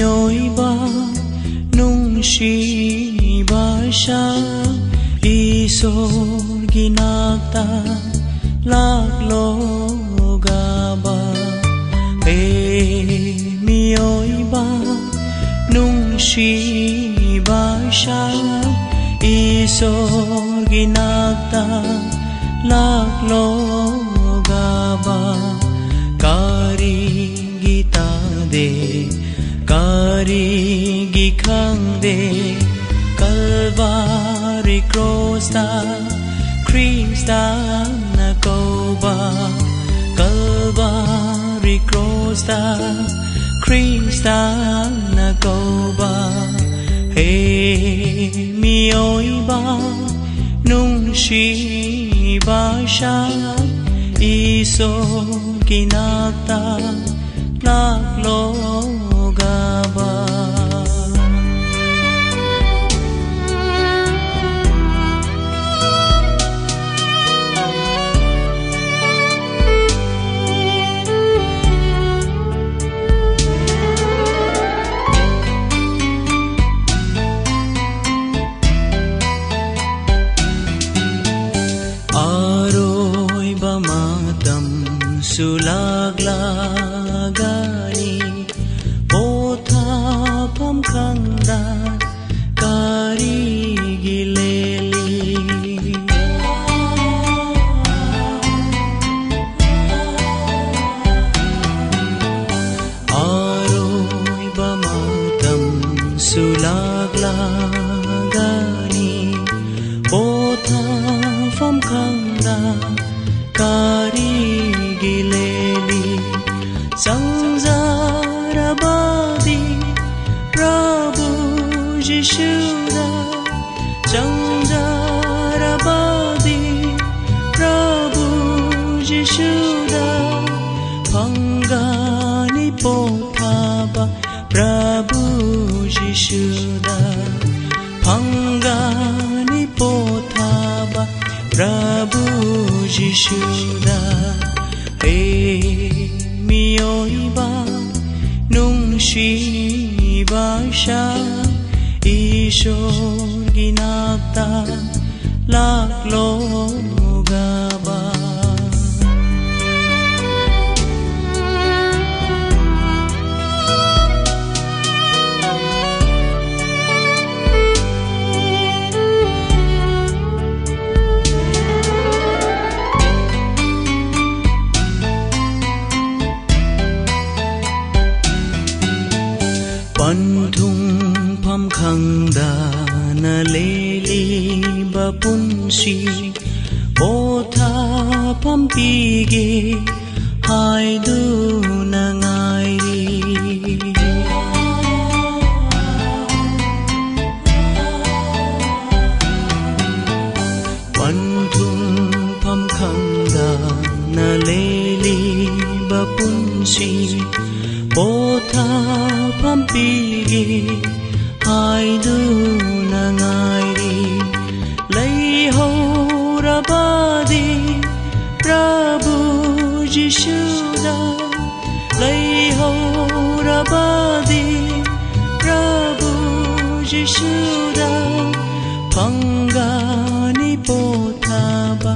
mioiba nungsiba siya isor ginagta laglogaba mioiba nungsiba siya isor ginagta laglogaba kari gita de kari gikhang de Calvary cross ta Krista na koba Calvary cross ta Krista na koba mioiba nungsiba siya isor ginagta laglogaba sulaglagani pothapam khangda karigileli aroiba matam sulaglagani pothapam khangda karigileli Sanzarabadi Prabhu Jishuda Sanzarabadi Prabhu Jishuda Pangani Pothaba Prabhu Jishuda Pangani Pothaba Prabhu Jishuda mioiba nungsiba siya isor ginagta laglogaba Panthung pham khangda na leli bapunsi potha pham pige haidu na ngairi Panthung pham khangda na leli bapunsi potha pham pige haidu na ngairi lai horabadi Prabhu Jishuda lai horabadi Prabhu Jishuda Pangani pothaba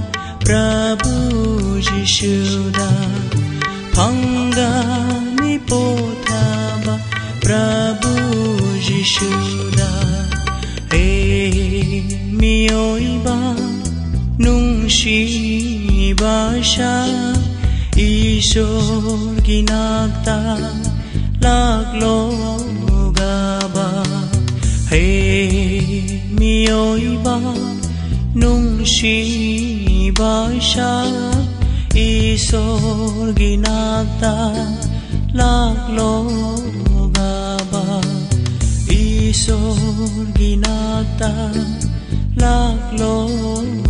Prabhu Jishuda Pangani pothaba Prabhu Jishuda mioiba nungsiba siya isor ginagta laglogaba mioiba nungsiba siya isor ginagta laglogaba isor ginagta laglogaba